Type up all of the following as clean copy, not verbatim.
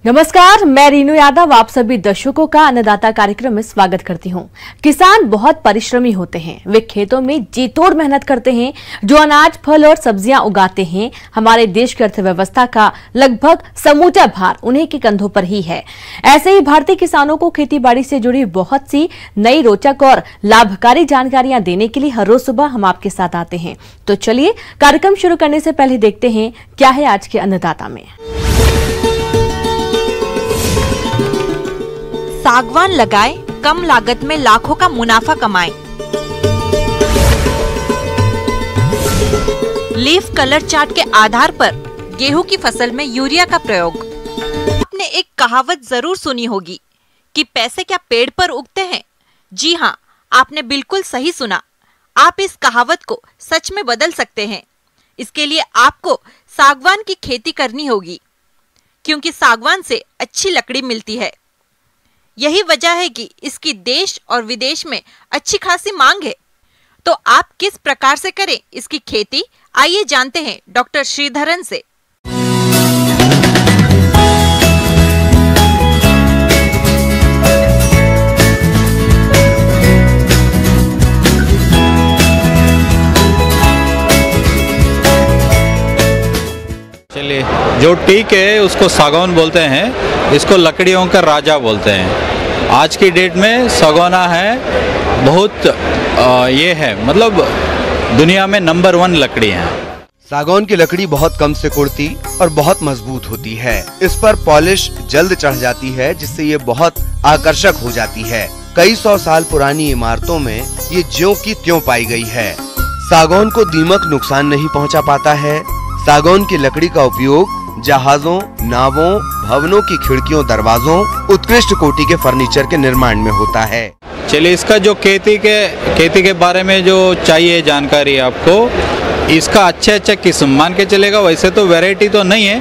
नमस्कार, मैं रीनू यादव आप सभी दर्शकों का अन्नदाता कार्यक्रम में स्वागत करती हूं। किसान बहुत परिश्रमी होते हैं। वे खेतों में जी तोड़ मेहनत करते हैं। जो अनाज, फल और सब्जियां उगाते हैं, हमारे देश की अर्थव्यवस्था का लगभग समूचा भार उन्हीं के कंधों पर ही है। ऐसे ही भारतीय किसानों को खेती बाड़ी से जुड़ी बहुत सी नई, रोचक और लाभकारी जानकारियां देने के लिए हर रोज सुबह हम आपके साथ आते हैं। तो चलिए कार्यक्रम शुरू करने से पहले देखते हैं क्या है आज के अन्नदाता में। सागवान लगाएं, कम लागत में लाखों का मुनाफा कमाएं। लीफ कलर चार्ट के आधार पर गेहूं की फसल में यूरिया का प्रयोग। आपने एक कहावत जरूर सुनी होगी कि पैसे क्या पेड़ पर उगते हैं। जी हाँ, आपने बिल्कुल सही सुना। आप इस कहावत को सच में बदल सकते हैं। इसके लिए आपको सागवान की खेती करनी होगी, क्योंकि सागवान से अच्छी लकड़ी मिलती है। यही वजह है कि इसकी देश और विदेश में अच्छी खासी मांग है। तो आप किस प्रकार से करें इसकी खेती, आइए जानते हैं डॉक्टर श्रीधरन से। चलिए, जो टीक है उसको सागौन बोलते हैं, इसको लकड़ियों का राजा बोलते हैं। आज की डेट में सागौना है बहुत ये है, मतलब दुनिया में नंबर 1 लकड़ी है। सागौन की लकड़ी बहुत कम सिकुड़ती और बहुत मजबूत होती है। इस पर पॉलिश जल्द चढ़ जाती है, जिससे ये बहुत आकर्षक हो जाती है। कई 100 साल पुरानी इमारतों में ये ज्यों की त्यों पाई गई है। सागौन को दीमक नुकसान नहीं पहुंचा पाता है। सागौन की लकड़ी का उपयोग जहाजों, नावों, भवनों की खिड़कियों, दरवाजों, उत्कृष्ट कोटि के फर्नीचर के निर्माण में होता है। चलिए, इसका जो खेती के बारे में जो चाहिए जानकारी आपको, इसका अच्छा किस्म मान के चलेगा। वैसे तो वैरायटी तो नहीं है,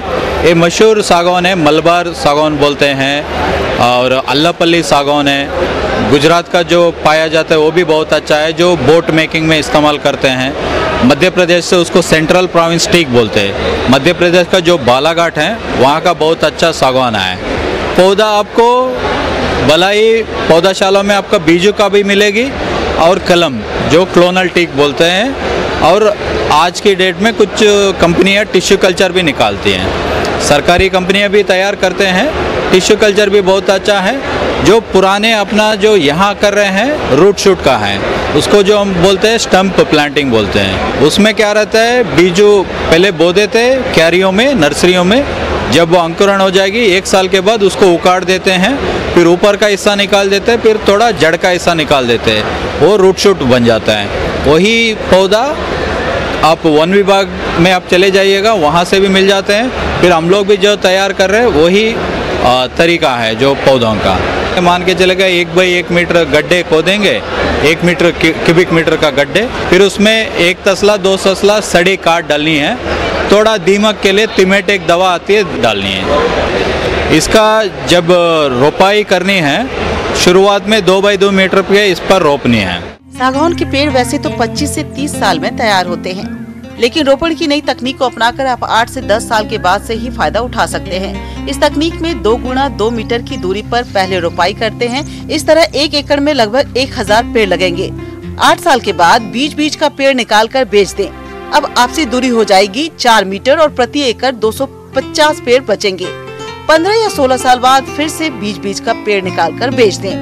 ये मशहूर सागौन है, मलबार सागौन बोलते हैं, और अल्लापल्ली सागौन है। गुजरात का जो पाया जाता है वो भी बहुत अच्छा है, जो बोट मेकिंग में इस्तेमाल करते हैं। मध्य प्रदेश से उसको सेंट्रल प्रोविंस टीक बोलते हैं। मध्य प्रदेश का जो बालाघाट है वहाँ का बहुत अच्छा सागवान है। पौधा आपको बलाई पौधाशाला में आपका बीजू का भी मिलेगी, और कलम जो क्लोनल टीक बोलते हैं। और आज की डेट में कुछ कंपनियाँ टिश्यू कल्चर भी निकालती हैं, सरकारी कंपनियाँ भी तैयार करते हैं। टिश्यू कल्चर भी बहुत अच्छा है। जो पुराने अपना जो यहाँ कर रहे हैं रूट शूट का है, उसको जो हम बोलते हैं स्टम्प प्लांटिंग बोलते हैं। उसमें क्या रहता है, बीजू पहले बो देते हैं क्यारियों में, नर्सरियों में। जब वो अंकुरण हो जाएगी 1 साल के बाद उसको उखाड़ देते हैं, फिर ऊपर का हिस्सा निकाल देते हैं, फिर थोड़ा जड़ का हिस्सा निकाल देते हैं, वो रूट शूट बन जाता है। वही पौधा आप वन विभाग में आप चले जाइएगा, वहाँ से भी मिल जाते हैं। फिर हम लोग भी जो तैयार कर रहे हैं वही तरीका है जो पौधों का। मान के चलेगा 1 बाई 1 मीटर गड्ढे खोदेंगे, 1 मीटर क्यूबिक मीटर का गड्ढे, फिर उसमें 1 तसला 2 तसला सड़ी काट डालनी है। थोड़ा दीमक के लिए तिमेटिक दवा आती है, डालनी है। इसका जब रोपाई करनी है, शुरुआत में 2 बाई 2 मीटर पे इस पर रोपनी है। सागौन के पेड़ वैसे तो 25 से 30 साल में तैयार होते हैं, लेकिन रोपण की नई तकनीक को अपनाकर आप 8 से 10 साल के बाद से ही फायदा उठा सकते हैं। इस तकनीक में 2 गुना 2 मीटर की दूरी पर पहले रोपाई करते हैं। इस तरह 1 एकड़ में लगभग 1000 पेड़ लगेंगे। 8 साल के बाद बीच का पेड़ निकाल कर बेच दें। अब आपसी दूरी हो जाएगी 4 मीटर और प्रति एकड़ 250 पेड़ बचेंगे। 15 या 16 साल बाद फिर से बीच का पेड़ निकाल कर बेच दें।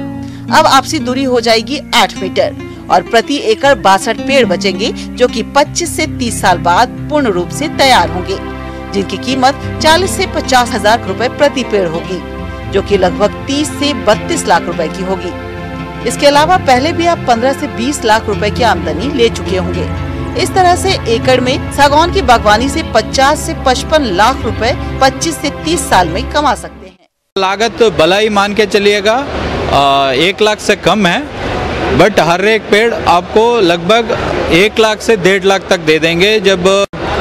अब आपसी दूरी हो जाएगी 8 मीटर और प्रति एकड़ 62 पेड़ बचेंगे, जो कि 25 से 30 साल बाद पूर्ण रूप से तैयार होंगे, जिनकी कीमत 40 से 50 हजार रुपए प्रति पेड़ होगी, जो कि लगभग 30 से 32 लाख रुपए की होगी। इसके अलावा पहले भी आप 15 से 20 लाख रुपए की आमदनी ले चुके होंगे। इस तरह से एकड़ में सागौन की बागवानी से 50 से 55 लाख रुपए 25 से 30 साल में कमा सकते हैं। लागत भलाई मान के चलिएगा 1 लाख से कम है, बट हर एक पेड़ आपको लगभग 1 लाख से 1.5 लाख तक दे देंगे जब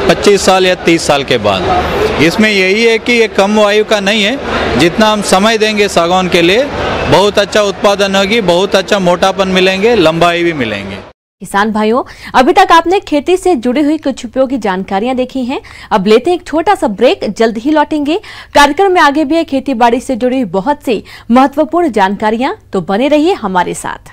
25 साल या 30 साल के बाद। इसमें यही है कि ये कम आयु का नहीं है। जितना हम समय देंगे सागौन के लिए, बहुत अच्छा उत्पादन होगी, बहुत अच्छा मोटापन मिलेंगे, लंबाई भी मिलेंगे। किसान भाइयों, अभी तक आपने खेती से जुड़ी हुई कुछ उपयोगी जानकारियां देखी हैं। अब लेते हैं एक छोटा सा ब्रेक, जल्द ही लौटेंगे। कार्यक्रम में आगे भी है खेती बाड़ी से जुड़ी हुई बहुत सी महत्वपूर्ण जानकारियां, तो बने रहिए हमारे साथ।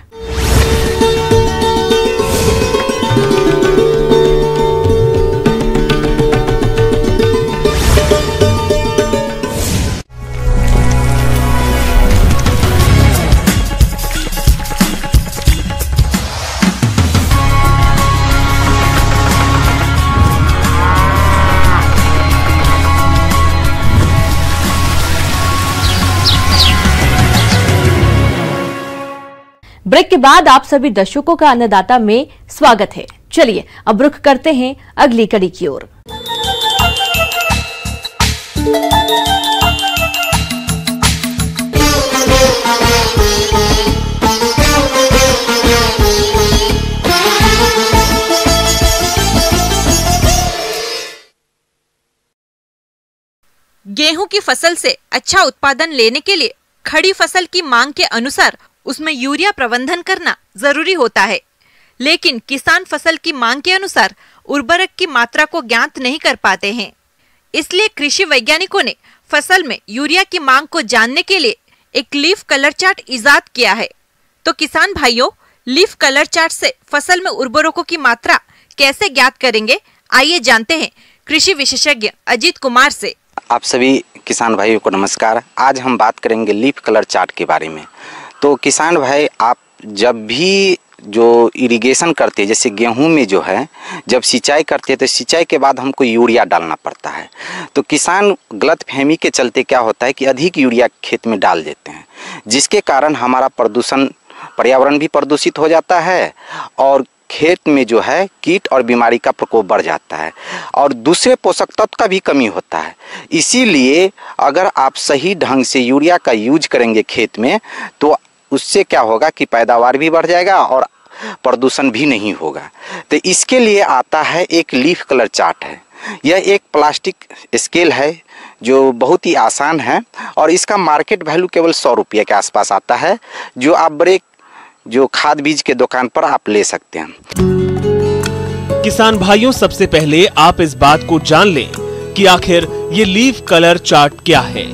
ब्रेक के बाद आप सभी दर्शकों का अन्नदाता में स्वागत है। चलिए अब रुख करते हैं अगली कड़ी की ओर। गेहूं की फसल से अच्छा उत्पादन लेने के लिए खड़ी फसल की मांग के अनुसार उसमें यूरिया प्रबंधन करना जरूरी होता है, लेकिन किसान फसल की मांग के अनुसार उर्वरक की मात्रा को ज्ञात नहीं कर पाते हैं। इसलिए कृषि वैज्ञानिकों ने फसल में यूरिया की मांग को जानने के लिए एक लीफ कलर चार्ट इजाद किया है। तो किसान भाइयों, लीफ कलर चार्ट से फसल में उर्वरकों की मात्रा कैसे ज्ञात करेंगे, आइए जानते हैं कृषि विशेषज्ञ अजीत कुमार से। आप सभी किसान भाइयों को नमस्कार। आज हम बात करेंगे लीफ कलर चार्ट के बारे में। तो किसान भाई, आप जब भी जो इरिगेशन करते हैं, जैसे गेहूं में जो है जब सिंचाई करते हैं तो सिंचाई के बाद हमको यूरिया डालना पड़ता है। तो किसान गलतफहमी के चलते क्या होता है कि अधिक यूरिया खेत में डाल देते हैं, जिसके कारण हमारा पर्यावरण भी प्रदूषित हो जाता है और खेत में जो है कीट और बीमारी का प्रकोप बढ़ जाता है और दूसरे पोषक तत्व का भी कमी होता है। इसीलिए अगर आप सही ढंग से यूरिया का यूज करेंगे खेत में तो उससे क्या होगा कि पैदावार भी बढ़ जाएगा और प्रदूषण भी नहीं होगा। तो इसके लिए आता है एक लीफ कलर चार्ट है। यह एक प्लास्टिक स्केल है जो बहुत ही आसान है और इसका मार्केट वैल्यू केवल 100 रुपये के आसपास आता है, जो आप बड़े जो खाद बीज के दुकान पर आप ले सकते हैं। किसान भाइयों, सबसे पहले आप इस बात को जान लें कि आखिर ये लीफ कलर चार्ट क्या है।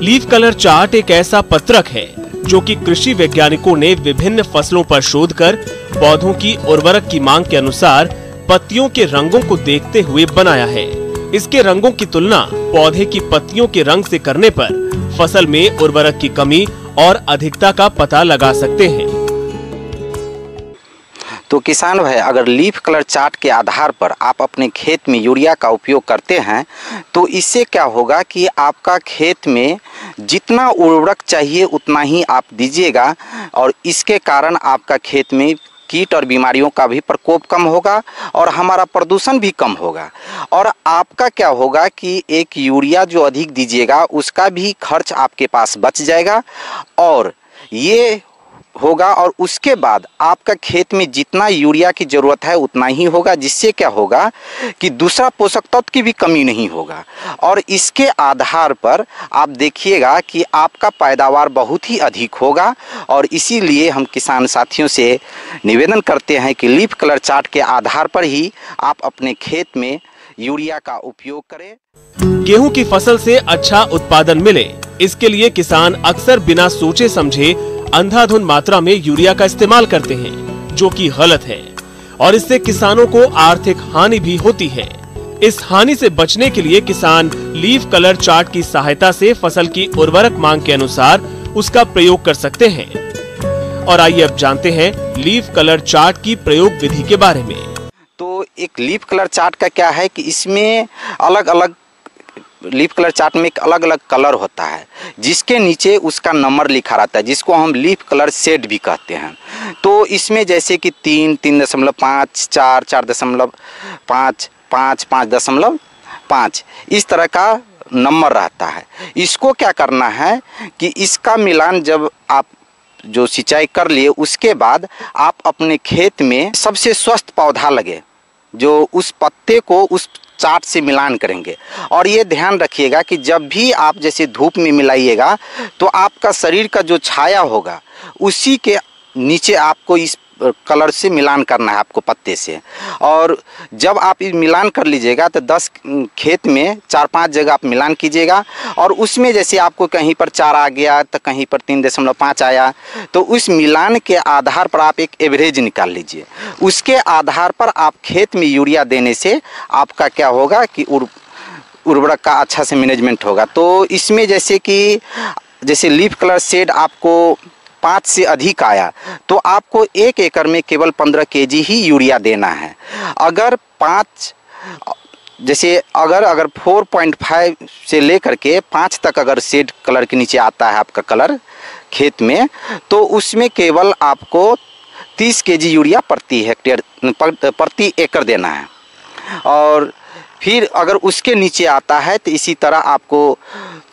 लीफ कलर चार्ट एक ऐसा पत्रक है जो कि कृषि वैज्ञानिकों ने विभिन्न फसलों पर शोध कर पौधों की उर्वरक की मांग के अनुसार पत्तियों के रंगों को देखते हुए बनाया है। इसके रंगों की तुलना पौधे की पत्तियों के रंग से करने पर फसल में उर्वरक की कमी और अधिकता का पता लगा सकते हैं। तो किसान भाई, अगर लीफ कलर चार्ट के आधार पर आप अपने खेत में यूरिया का उपयोग करते हैं तो इससे क्या होगा कि आपका खेत में जितना उर्वरक चाहिए उतना ही आप दीजिएगा और इसके कारण आपका खेत में कीट और बीमारियों का भी प्रकोप कम होगा और हमारा प्रदूषण भी कम होगा। और आपका क्या होगा कि एक यूरिया जो अधिक दीजिएगा उसका भी खर्च आपके पास बच जाएगा और ये होगा और उसके बाद आपका खेत में जितना यूरिया की ज़रूरत है उतना ही होगा, जिससे क्या होगा कि दूसरा पोषक तत्व की भी कमी नहीं होगा। और इसके आधार पर आप देखिएगा कि आपका पैदावार बहुत ही अधिक होगा। और इसीलिए हम किसान साथियों से निवेदन करते हैं कि लीफ कलर चार्ट के आधार पर ही आप अपने खेत में यूरिया का उपयोग करें। गेहूं की फसल से अच्छा उत्पादन मिले, इसके लिए किसान अक्सर बिना सोचे समझे अंधाधुंध मात्रा में यूरिया का इस्तेमाल करते हैं, जो कि गलत है और इससे किसानों को आर्थिक हानि भी होती है। इस हानि से बचने के लिए किसान लीफ कलर चार्ट की सहायता से फसल की उर्वरक मांग के अनुसार उसका प्रयोग कर सकते हैं। और आइए अब जानते हैं लीफ कलर चार्ट की प्रयोग विधि के बारे में। तो एक लीफ कलर चार्ट का क्या है कि इसमें अलग अलग लीफ कलर चार्ट में एक अलग अलग कलर होता है, जिसके नीचे उसका नंबर लिखा रहता है, जिसको हम लीफ कलर शेड भी कहते हैं। तो इसमें जैसे कि 3, 3.5, 4, 4.5, 5, 5.5 इस तरह का नंबर रहता है। इसको क्या करना है कि इसका मिलान जब आप जो सिंचाई कर लिए उसके बाद आप अपने खेत में सबसे स्वस्थ पौधा लगे जो उस पत्ते को उस चार्ट से मिलान करेंगे। और ये ध्यान रखिएगा कि जब भी आप जैसे धूप में मिलाइएगा तो आपका शरीर का जो छाया होगा उसी के नीचे आपको इस कलर से मिलान करना है आपको पत्ते से। और जब आप मिलान कर लीजिएगा तो 10 खेत में 4-5 जगह आप मिलान कीजिएगा, और उसमें जैसे आपको कहीं पर 4 आ गया तो कहीं पर 3.5 आया, तो उस मिलान के आधार पर आप एक एवरेज निकाल लीजिए। उसके आधार पर आप खेत में यूरिया देने से आपका क्या होगा कि उर्वरक का अच्छा से मैनेजमेंट होगा। तो इसमें जैसे लीफ कलर शेड आपको 5 से अधिक आया तो आपको 1 एकड़ में केवल 15 kg ही यूरिया देना है। अगर 4.5 से लेकर के 5 तक अगर शेड कलर के नीचे आता है आपका कलर खेत में, तो उसमें केवल आपको 30 kg यूरिया प्रति एकड़ देना है। और फिर अगर उसके नीचे आता है तो इसी तरह आपको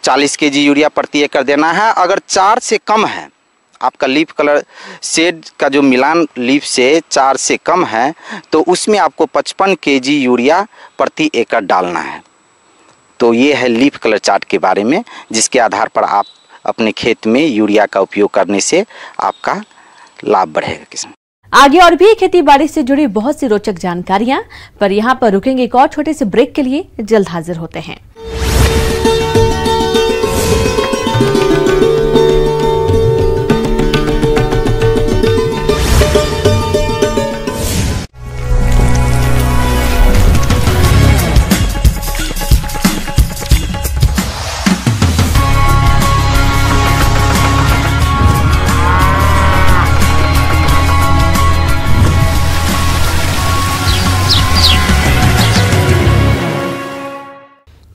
40 kg यूरिया प्रति एकड़ देना है। अगर 4 से कम है आपका लीफ कलर शेड का जो मिलान लीफ से 4 से कम है, तो उसमें आपको 55 kg यूरिया प्रति एकड़ डालना है। तो ये है लीफ कलर चार्ट के बारे में, जिसके आधार पर आप अपने खेत में यूरिया का उपयोग करने से आपका लाभ बढ़ेगा। किसान आगे और भी खेती बाड़ी से जुड़ी बहुत सी रोचक जानकारियां, पर यहाँ पर रुकेंगे एक और छोटे से ब्रेक के लिए। जल्द हाजिर होते हैं।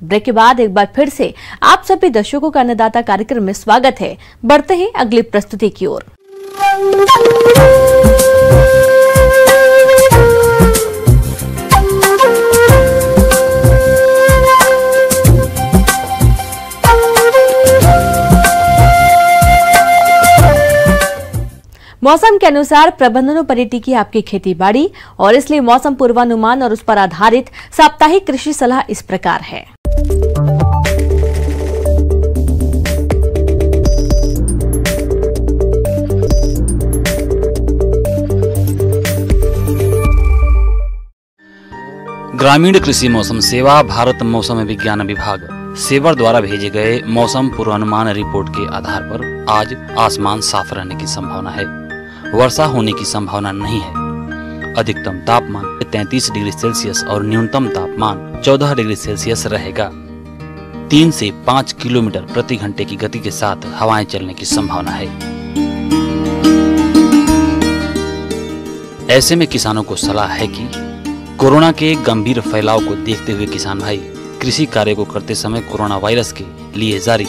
ब्रेक के बाद एक बार फिर से आप सभी दर्शकों का अन्नदाता कार्यक्रम में स्वागत है। बढ़ते हैं अगली प्रस्तुति की ओर। मौसम के अनुसार प्रबंधनों पर टिकी आपकी खेती बाड़ी, और इसलिए मौसम पूर्वानुमान और उस पर आधारित साप्ताहिक कृषि सलाह इस प्रकार है। ग्रामीण कृषि मौसम सेवा भारत मौसम विज्ञान विभाग सेवर द्वारा भेजे गए मौसम पूर्वानुमान रिपोर्ट के आधार पर आज आसमान साफ रहने की संभावना है। वर्षा होने की संभावना नहीं है। अधिकतम तापमान 33 डिग्री सेल्सियस और न्यूनतम तापमान 14 डिग्री सेल्सियस रहेगा। 3 से 5 किलोमीटर प्रति घंटे की गति के साथ हवाएं चलने की संभावना है। ऐसे में किसानों को सलाह है कि कोरोना के गंभीर फैलाव को देखते हुए किसान भाई कृषि कार्य को करते समय कोरोना वायरस के लिए जारी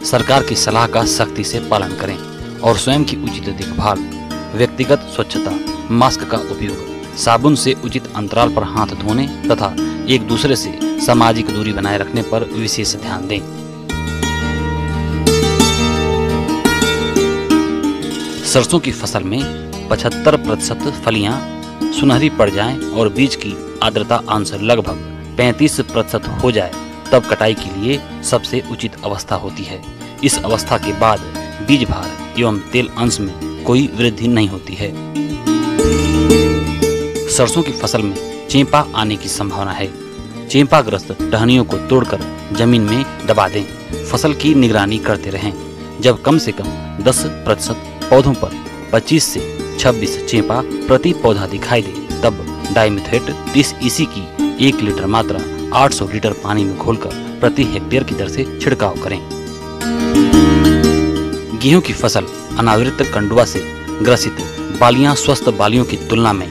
सरकार की सलाह का सख्ती से पालन करें और स्वयं की उचित देखभाल, व्यक्तिगत स्वच्छता, मास्क का उपयोग, साबुन से उचित अंतराल पर हाथ धोने तथा एक दूसरे से सामाजिक दूरी बनाए रखने पर विशेष ध्यान दें। सरसों की फसल में 75% फलियां सुनहरी पड़ जाएं और बीज की आर्द्रता अंश लगभग 35% हो जाए तब कटाई के लिए सबसे उचित अवस्था होती है। इस अवस्था के बाद बीज भार एवं तेल अंश में कोई वृद्धि नहीं होती है। सरसों की फसल में चेपा आने की संभावना है। चेपाग्रस्त टहनियों को तोड़कर जमीन में दबा दें। फसल की निगरानी करते रहें। जब कम से कम 10% पौधों पर 25 से 26 चेपा प्रति पौधा दिखाई दे तब डाइमिथेट 30 EC की 1 लीटर मात्रा 800 लीटर पानी में घोलकर प्रति हेक्टेयर की दर से छिड़काव करें। गेहूं की फसल अनावृत कंडुआ से ग्रसित बालियां स्वस्थ बालियों की तुलना में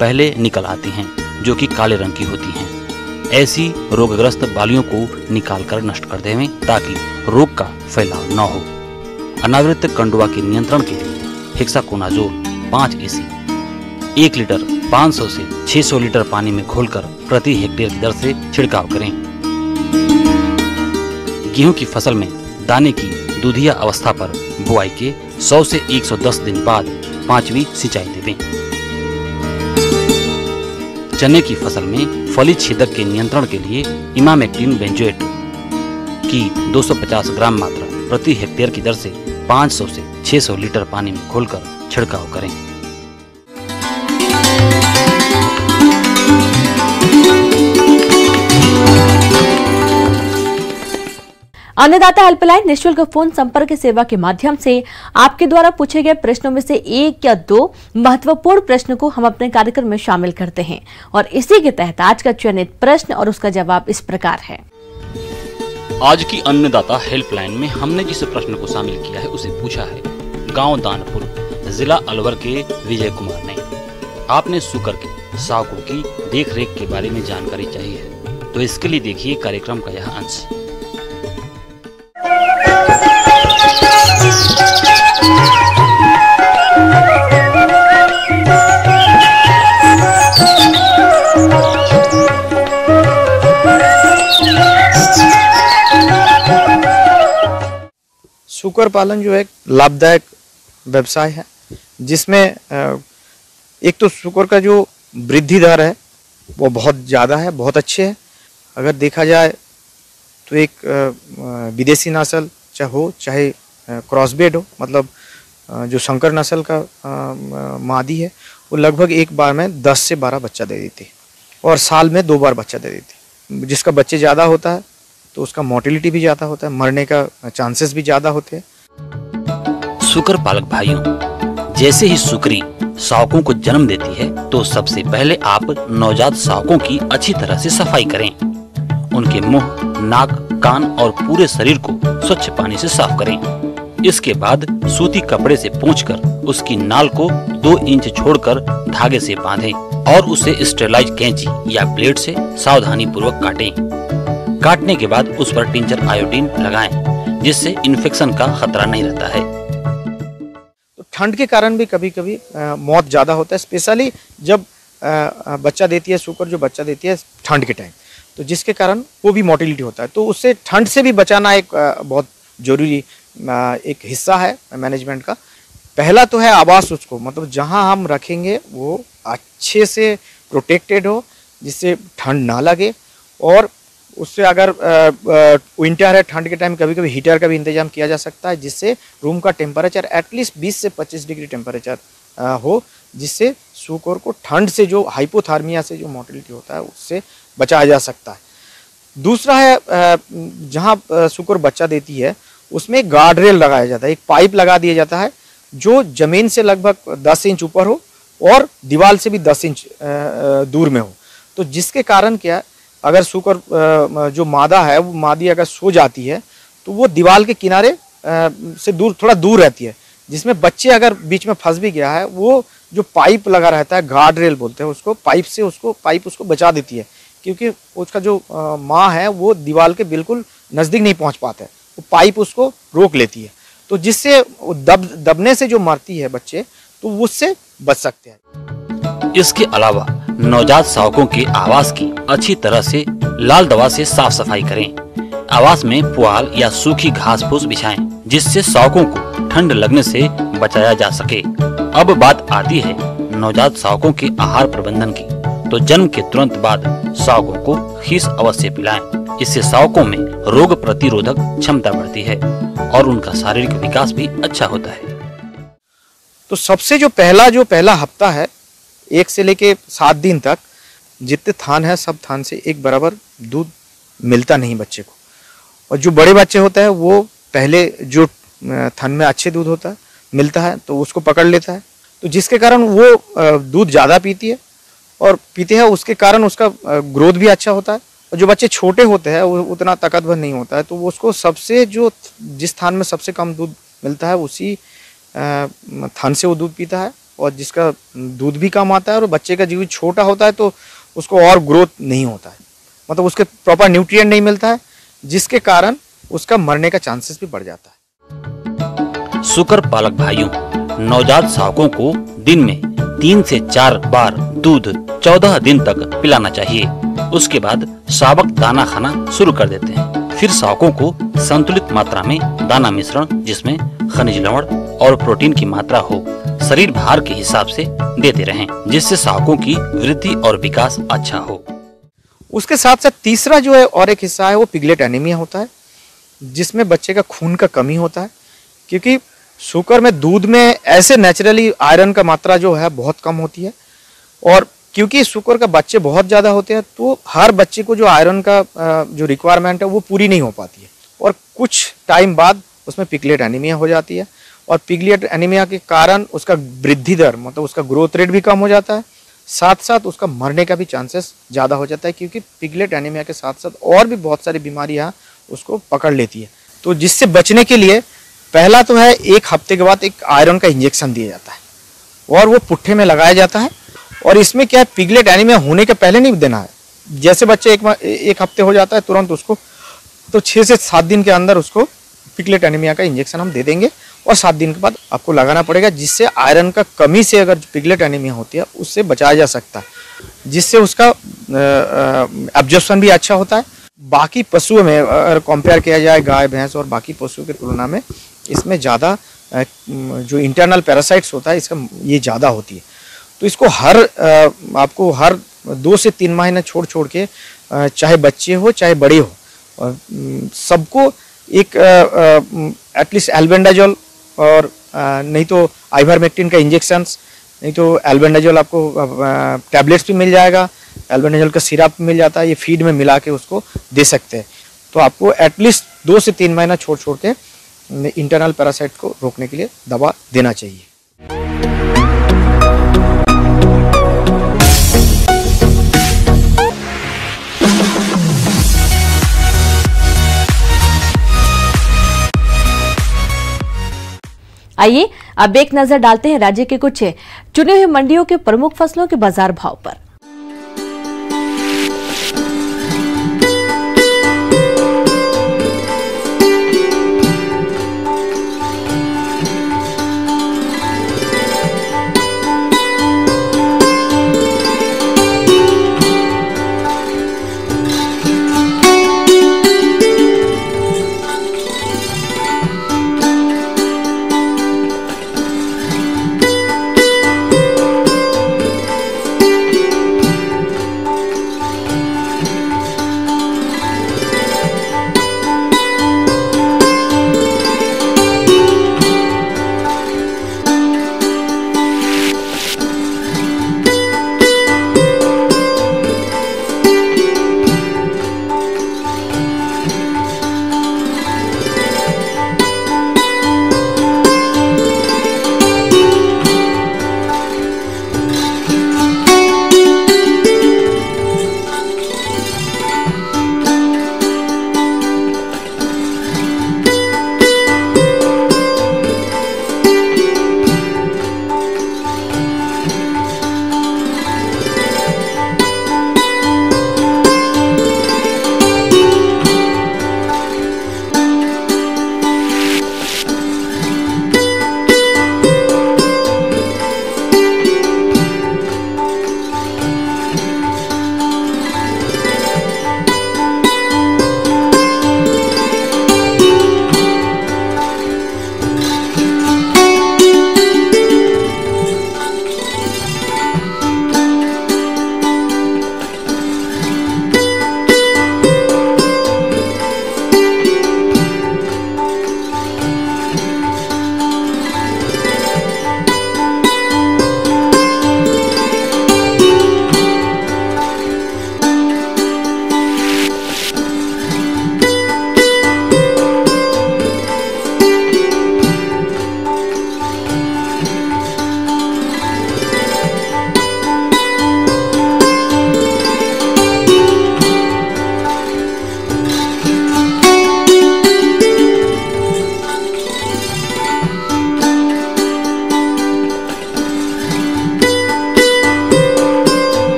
पहले निकल आती हैं, जो कि काले रंग की होती हैं। ऐसी रोगग्रस्त बालियों को निकालकर नष्ट कर दें ताकि रोग का फैलाव न हो। अनावृत कंडुआ के नियंत्रण के लिए हेक्साकोनाजोल 5 EC 1 लीटर 500 से 600 लीटर पानी में घोलकर प्रति हेक्टेयर की दर से छिड़काव करें। गेहूं की फसल में दाने की दूधिया अवस्था पर बुआई के 100 से 110 दिन बाद 5वीं सिंचाई दें। चने की फसल में फली छेदक के नियंत्रण के लिए इमामेक्टिन बेंजोएट की 250 ग्राम मात्रा प्रति हेक्टेयर की दर से 500 से 600 लीटर पानी में घोलकर छिड़काव करें। अन्नदाता हेल्पलाइन निःशुल्क फोन संपर्क सेवा के माध्यम से आपके द्वारा पूछे गए प्रश्नों में से 1 या 2 महत्वपूर्ण प्रश्न को हम अपने कार्यक्रम में शामिल करते हैं और इसी के तहत आज का चयनित प्रश्न और उसका जवाब इस प्रकार है। आज की अन्नदाता हेल्पलाइन में हमने जिस प्रश्न को शामिल किया है उसे पूछा है गांव दानपुर, जिला अलवर के विजय कुमार ने। आपने शुकर के सागों की देखरेख के बारे में जानकारी चाहिए है, तो इसके लिए देखिए कार्यक्रम का यह अंश। शुकर पालन जो एक लाभदायक व्यवसाय है, जिसमें एक तो शुकर का जो वृद्धि दर है वो बहुत ज़्यादा है, बहुत अच्छे है। अगर देखा जाए तो एक विदेशी नस्ल चाहे क्रॉसब्रेड हो, मतलब जो संकर नस्ल का मादी है, वो लगभग एक बार में 10 से 12 बच्चा दे देती है और साल में 2 बार बच्चा दे देती है। जिसका बच्चे ज़्यादा होता है तो उसका मोर्टेलिटी भी ज़्यादा होता है, मरने का चांसेस भी ज़्यादा होते हैं। शुकर पालक भाइयों, जैसे ही सुकरी शावकों को जन्म देती है तो सबसे पहले आप नवजात शावकों की अच्छी तरह से सफाई करें। उनके मुंह, नाक, कान और पूरे शरीर को स्वच्छ पानी से साफ करें। इसके बाद सूती कपड़े से पोंछकर उसकी नाल को 2 इंच छोड़कर धागे से बांधें और उसे स्टेरलाइज कैंची या ब्लेड से सावधानी पूर्वक काटें। काटने के बाद उस पर टिंचर आयोडीन लगाएं, जिससे इन्फेक्शन का खतरा नहीं रहता है। तो ठंड के कारण भी कभी कभी मौत ज़्यादा होता है, स्पेशली जब बच्चा देती है शुकर, जो बच्चा देती है ठंड के टाइम, तो जिसके कारण वो भी मोर्टेलिटी होता है। तो उससे ठंड से भी बचाना एक बहुत जरूरी एक हिस्सा है मैनेजमेंट का। पहला तो है आवास, उसको मतलब जहां हम रखेंगे वो अच्छे से प्रोटेक्टेड हो, जिससे ठंड ना लगे। और उससे अगर विंटर है, ठंड के टाइम कभी कभी हीटर का भी इंतजाम किया जा सकता है, जिससे रूम का टेम्परेचर एटलीस्ट 20 से 25 डिग्री टेम्परेचर हो, जिससे शुकर को ठंड से जो हाइपोथर्मिया से जो मोर्टेलिटी होता है उससे बचाया जा सकता है। दूसरा है जहाँ शुकर बच्चा देती है उसमें एक गार्ड रेल लगाया जाता है, एक पाइप लगा दिया जाता है जो जमीन से लगभग 10 इंच ऊपर हो और दीवार से भी 10 इंच दूर में हो। तो जिसके कारण क्या, अगर शुकर जो मादा है वो मादी अगर सो जाती है तो वो दीवार के किनारे से थोड़ा दूर रहती है, जिसमें बच्चे अगर बीच में फंस भी गया है, वो जो पाइप लगा रहता है, गार्ड रेल बोलते हैं उसको, पाइप उसको बचा देती है, क्योंकि उसका जो माँ है वो दीवार के बिल्कुल नज़दीक नहीं पहुंच पाता है, वो पाइप उसको रोक लेती है। तो जिससे दबने से जो मरती है बच्चे, तो उससे बच सकते हैं। इसके अलावा नवजात शावकों के आवास की अच्छी तरह से लाल दवा से साफ सफाई करें। आवास में पुआल या सूखी घास फूस बिछाएं, जिससे शावकों को ठंड लगने से बचाया जा सके। अब बात आती है नवजात शावकों के आहार प्रबंधन की। तो जन्म के तुरंत बाद शावकों को खीस अवश्य पिलाएं। इससे शावकों में रोग प्रतिरोधक क्षमता बढ़ती है और उनका शारीरिक विकास भी अच्छा होता है। तो सबसे जो पहला हफ्ता है, 1 से लेके 7 दिन तक, जितने थान है सब थान से एक बराबर दूध मिलता नहीं बच्चे को। और जो बड़े बच्चे होते हैं वो पहले जो थन में अच्छे दूध होता है मिलता है तो उसको पकड़ लेता है, तो जिसके कारण वो दूध ज़्यादा पीती है और पीते हैं, उसके कारण उसका ग्रोथ भी अच्छा होता है। और जो बच्चे छोटे होते हैं वो उतना ताकतवर नहीं होता है, तो वो उसको सबसे जिस थान में सबसे कम दूध मिलता है उसी थान से वो दूध पीता है, और जिसका दूध भी कम आता है और बच्चे का जीव छोटा होता है तो उसको और ग्रोथ नहीं होता है, मतलब उसके प्रॉपर न्यूट्रिएंट नहीं मिलता है, जिसके कारण उसका मरने का चांसेस भी बढ़ जाता है। शुकर पालक भाइयों, नवजात शावकों को दिन में 3 से 4 बार दूध 14 दिन तक पिलाना चाहिए। उसके बाद शावक दाना खाना शुरू कर देते हैं। फिर शावकों को संतुलित मात्रा में दाना मिश्रण, जिसमें खनिज लवण और प्रोटीन की मात्रा हो, शरीर भार के हिसाब से देते रहें, जिससे शावकों की वृद्धि और विकास अच्छा हो। उसके साथ साथ तीसरा जो है और एक हिस्सा है वो पिगलेट एनीमिया होता है, जिसमें बच्चे का खून का कमी होता है, क्योंकि शुकर में दूध में ऐसे नेचुरली आयरन का मात्रा जो है बहुत कम होती है, और क्योंकि शुकर का बच्चे बहुत ज़्यादा होते हैं तो हर बच्चे को जो आयरन का जो रिक्वायरमेंट है वो पूरी नहीं हो पाती है। और कुछ टाइम बाद उसमें पिगलेट एनीमिया हो जाती है। और पिगलेट एनीमिया के कारण उसका वृद्धि दर मतलब उसका ग्रोथ रेट भी कम हो जाता है, साथ साथ उसका मरने का भी चांसेस ज़्यादा हो जाता है, क्योंकि पिगलेट एनीमिया के साथ साथ और भी बहुत सारी बीमारियाँ उसको पकड़ लेती है। तो जिससे बचने के लिए पहला तो है 1 हफ्ते के बाद एक आयरन का इंजेक्शन दिया जाता है और वो पुट्ठे में लगाया जाता है। और इसमें क्या है, पिगलेट एनीमिया होने के पहले नहीं देना है। जैसे बच्चे एक हफ्ते हो जाता है तुरंत उसको तो 6 से 7 दिन के अंदर उसको पिगलेट एनीमिया का इंजेक्शन हम दे देंगे और 7 दिन के बाद आपको लगाना पड़ेगा, जिससे आयरन का कमी से अगर पिगलेट एनीमिया होती है उससे बचाया जा सकता है, जिससे उसका एब्जॉर्प्शन भी अच्छा होता है। बाकी पशुओं में अगर कंपेयर किया जाए गाय भैंस और बाकी पशुओं की तुलना में इसमें ज़्यादा जो इंटरनल पैरासाइट्स होता है इसका ये ज़्यादा होती है। तो इसको आपको हर 2 से 3 महीने छोड़ के चाहे बच्चे हो चाहे बड़े हो सबको एक एटलीस्ट एल्बेंडाजोल और नहीं तो आइवरमेक्टिन का इंजेक्शंस, नहीं तो एल्बेंडाजोल आपको टैबलेट्स भी मिल जाएगा, एल्बेंडाजोल का सिरप मिल जाता है, ये फीड में मिला के उसको दे सकते हैं। तो आपको एटलीस्ट 2 से 3 महीना छोड़ के इंटरनल पैरासाइट को रोकने के लिए दवा देना चाहिए। आइए अब एक नजर डालते हैं राज्य के कुछ चुने हुए मंडियों के प्रमुख फसलों के बाजार भाव पर।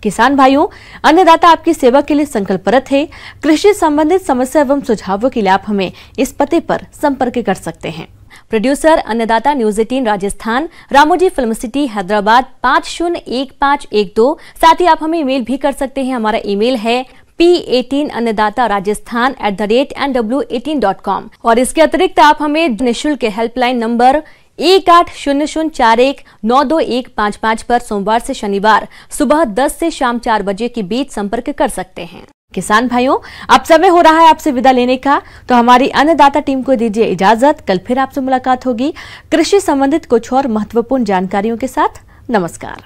किसान भाइयों, अन्नदाता आपकी सेवा के लिए संकल्परत है। कृषि संबंधित समस्या एवं सुझावों के लिए आप हमें इस पते पर संपर्क कर सकते हैं। प्रोड्यूसर अन्नदाता news 18 Rajasthan, Ramoji film city Hyderabad 501512। साथ ही आप हमें ईमेल भी कर सकते हैं। हमारा ईमेल है p18annadatarajasthan@nw18.com। और इसके अतिरिक्त आप हमें निःशुल्क हेल्पलाइन नंबर 180041922155 पर सोमवार से शनिवार सुबह 10 से शाम 4 बजे के बीच संपर्क कर सकते हैं। किसान भाइयों, अब समय हो रहा है आपसे विदा लेने का, तो हमारी अन्नदाता टीम को दीजिए इजाजत। कल फिर आपसे मुलाकात होगी कृषि संबंधित कुछ और महत्वपूर्ण जानकारियों के साथ। नमस्कार।